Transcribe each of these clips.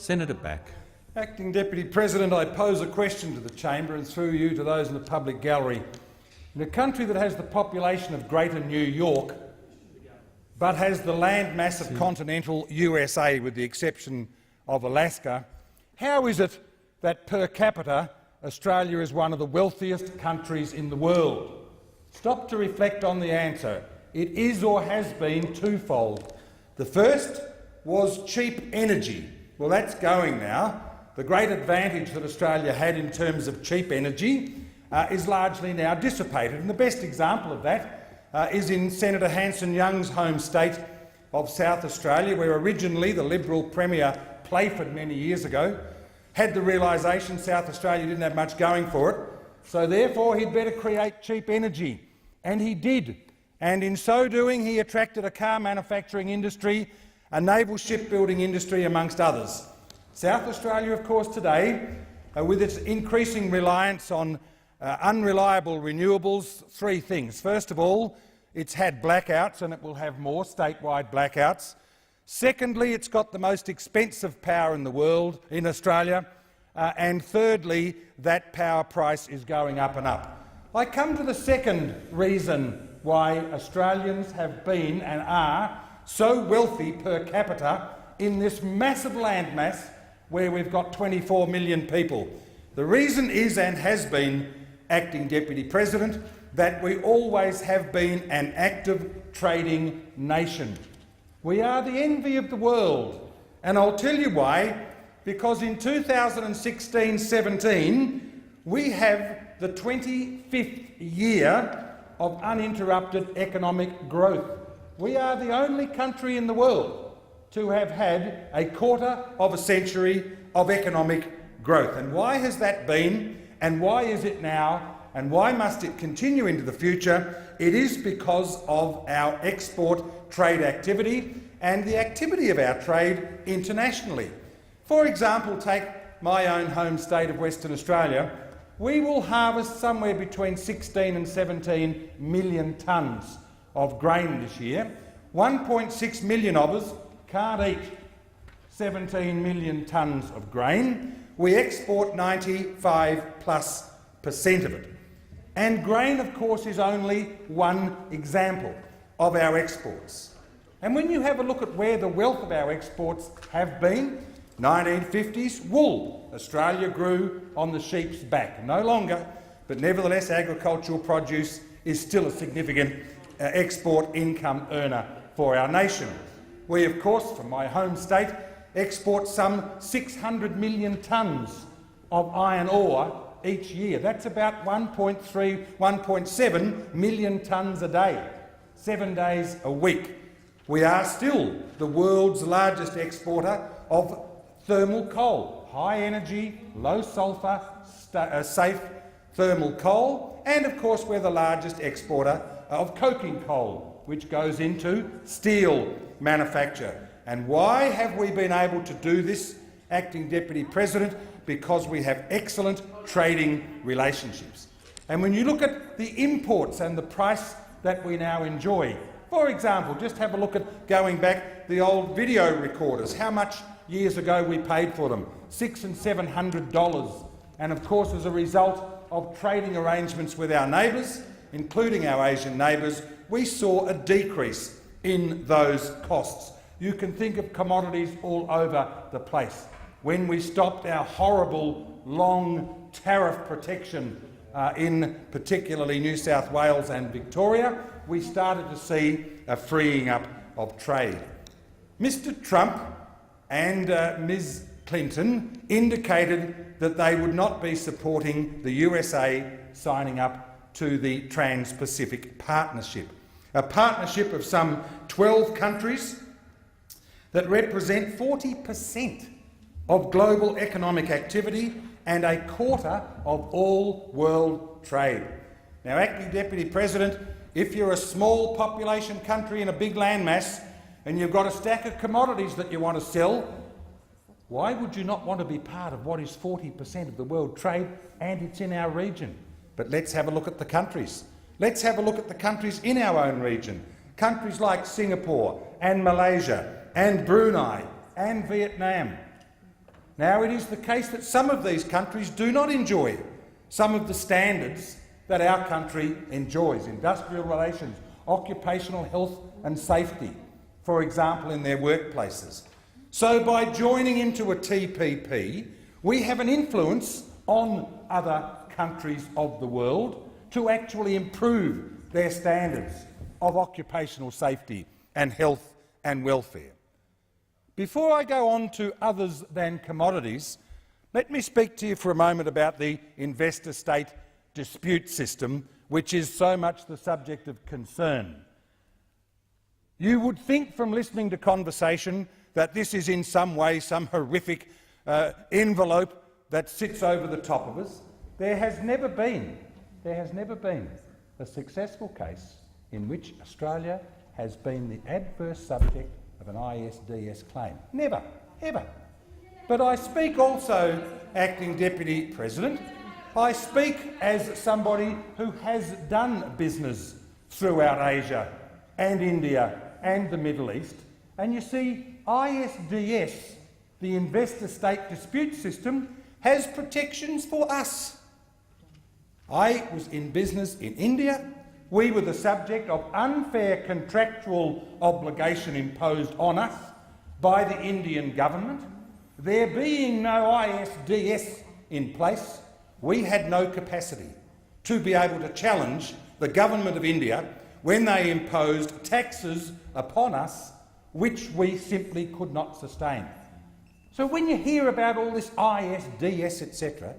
Senator Back. Acting Deputy President, I pose a question to the chamber and through you to those in the public gallery. In a country that has the population of Greater New York but has the landmass of continental USA with the exception of Alaska, how is it that per capita Australia is one of the wealthiest countries in the world? Stop to reflect on the answer. It is or has been twofold. The first was cheap energy. Well, that's going now. The great advantage that Australia had in terms of cheap energy is largely now dissipated. And the best example of that is in Senator Hanson-Young's home state of South Australia, where originally the Liberal Premier Playford many years ago had the realisation South Australia didn't have much going for it, so therefore he'd better create cheap energy. And he did. And in so doing he attracted a car manufacturing industry, a naval shipbuilding industry amongst others. South Australia, of course, today, with its increasing reliance on unreliable renewables, three things. First of all, it's had blackouts and it will have more statewide blackouts. Secondly, it's got the most expensive power in the world, in Australia. And thirdly, that power price is going up and up. I come to the second reason why Australians have been and are so wealthy per capita in this massive landmass where we've got 24 million people. The reason is and has been, Acting Deputy President, that we always have been an active trading nation. We are the envy of the world, and I'll tell you why. Because in 2016-17 we have the 25th year of uninterrupted economic growth. We are the only country in the world to have had a quarter of a century of economic growth. And why has that been, and why is it now, and why must it continue into the future? It is because of our export trade activity and the activity of our trade internationally. For example, take my own home state of Western Australia. We will harvest somewhere between 16 and 17 million tonnes of grain this year. 1.6 million of us can't eat 17 million tonnes of grain. We export 95+% of it. And grain, of course, is only one example of our exports. And when you have a look at where the wealth of our exports have been, 1950s, wool. Australia grew on the sheep's back. No longer, but nevertheless agricultural produce is still a significant export income earner for our nation. We, of course, from my home state, export some 600 million tonnes of iron ore each year. That's about 1.7 million tonnes a day, 7 days a week. We are still the world's largest exporter of thermal coal, high energy, low sulphur, safe thermal coal, and of course we're the largest exporter of coking coal, which goes into steel manufacture. And why have we been able to do this, Acting Deputy President? Because we have excellent trading relationships. And when you look at the imports and the price that we now enjoy, for example, just have a look at going back the old video recorders, how much years ago we paid for them, $600 and $700. And of course, as a result of trading arrangements with our neighbours, including our Asian neighbours, we saw a decrease in those costs. You can think of commodities all over the place. When we stopped our horrible long tariff protection in particularly New South Wales and Victoria, we started to see a freeing up of trade. Mr Trump and Ms Clinton indicated that they would not be supporting the USA signing up to the Trans-Pacific Partnership, a partnership of some 12 countries that represent 40% of global economic activity and a quarter of all world trade. Now, Acting Deputy President, if you're a small population country in a big landmass and you've got a stack of commodities that you want to sell, why would you not want to be part of what is 40% of the world trade, and it's in our region? But let's have a look at the countries. Let's have a look at the countries in our own region. Countries like Singapore and Malaysia and Brunei and Vietnam. Now, it is the case that some of these countries do not enjoy some of the standards that our country enjoys: industrial relations, occupational health and safety, for example, in their workplaces. So by joining into a TPP, we have an influence on other countries of the world to actually improve their standards of occupational safety and health and welfare. Before I go on to others than commodities, let me speak to you for a moment about the investor-state dispute system, which is so much the subject of concern. You would think from listening to conversation that this is in some way some horrific envelope that sits over the top of us. There has never been a successful case in which Australia has been the adverse subject of an ISDS claim. Never, ever. But I speak also, Acting Deputy President, I speak as somebody who has done business throughout Asia and India and the Middle East. And you see, ISDS, the investor-state dispute system, has protections for us. I was in business in India. We were the subject of unfair contractual obligation imposed on us by the Indian government. There being no ISDS in place, we had no capacity to be able to challenge the government of India when they imposed taxes upon us which we simply could not sustain. So when you hear about all this ISDS, etc.,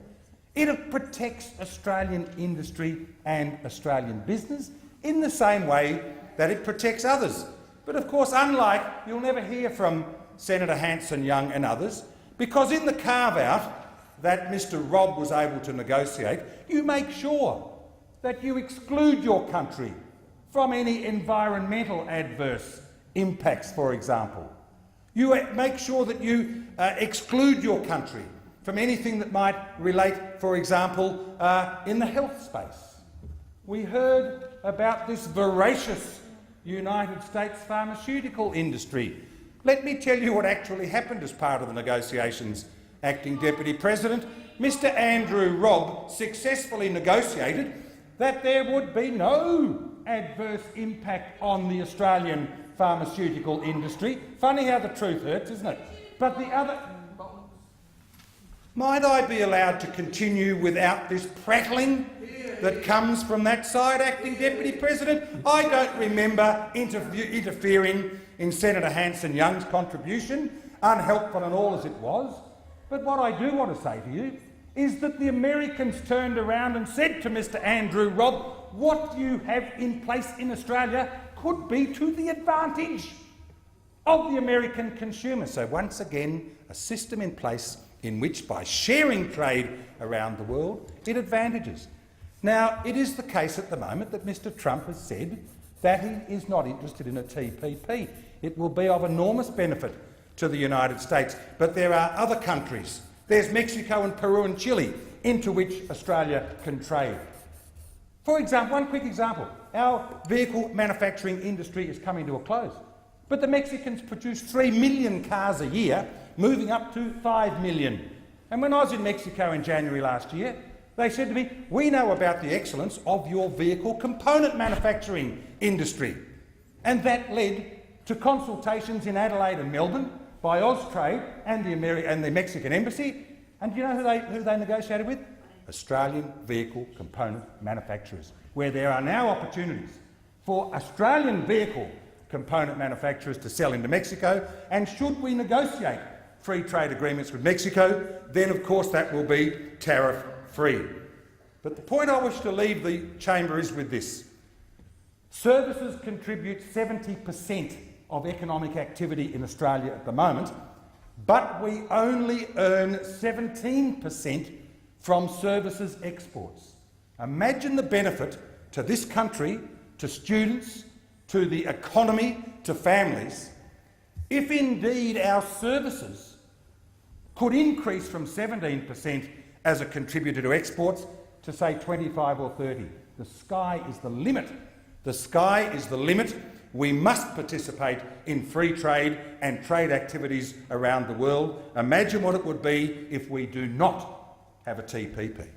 it protects Australian industry and Australian business in the same way that it protects others. But of course, unlike, you'll never hear from Senator Hanson-Young and others, because in the carve-out that Mr Robb was able to negotiate, you make sure that you exclude your country from any environmental adverse impacts, for example. You make sure that you exclude your country from anything that might relate, for example, in the health space. We heard about this voracious United States pharmaceutical industry. Let me tell you what actually happened as part of the negotiations, Acting Deputy President. Mr Andrew Robb successfully negotiated that there would be no adverse impact on the Australian pharmaceutical industry. Funny how the truth hurts, isn't it? But the other... Might I be allowed to continue without this prattling that comes from that side, Acting Deputy President? I don't remember interfering in Senator Hanson-Young's contribution, unhelpful and all as it was. But what I do want to say to you is that the Americans turned around and said to Mr Andrew Robb, what you have in place in Australia could be to the advantage of the American consumer. So once again, a system in place in which, by sharing trade around the world, it advantages. Now, it is the case at the moment that Mr Trump has said that he is not interested in a TPP. It will be of enormous benefit to the United States, but there are other countries. There's Mexico and Peru and Chile, into which Australia can trade. For example, one quick example, our vehicle manufacturing industry is coming to a close, but the Mexicans produce 3 million cars a year, moving up to 5 million. And when I was in Mexico in January last year, they said to me, we know about the excellence of your vehicle component manufacturing industry. And that led to consultations in Adelaide and Melbourne by Austrade and the Mexican Embassy. And do you know who they negotiated with? Australian vehicle component manufacturers, where there are now opportunities for Australian vehicle component manufacturers to sell into Mexico. And should we negotiate free trade agreements with Mexico, then of course that will be tariff-free. But the point I wish to leave the chamber is with this. Services contribute 70% of economic activity in Australia at the moment, but we only earn 17% from services exports. Imagine the benefit to this country, to students, to the economy, to families, if indeed our services could increase from 17% as a contributor to exports to, say, 25 or 30. The sky is the limit. The sky is the limit We must participate in free trade and trade activities around the world. Imagine what it would be if we do not have a TPP.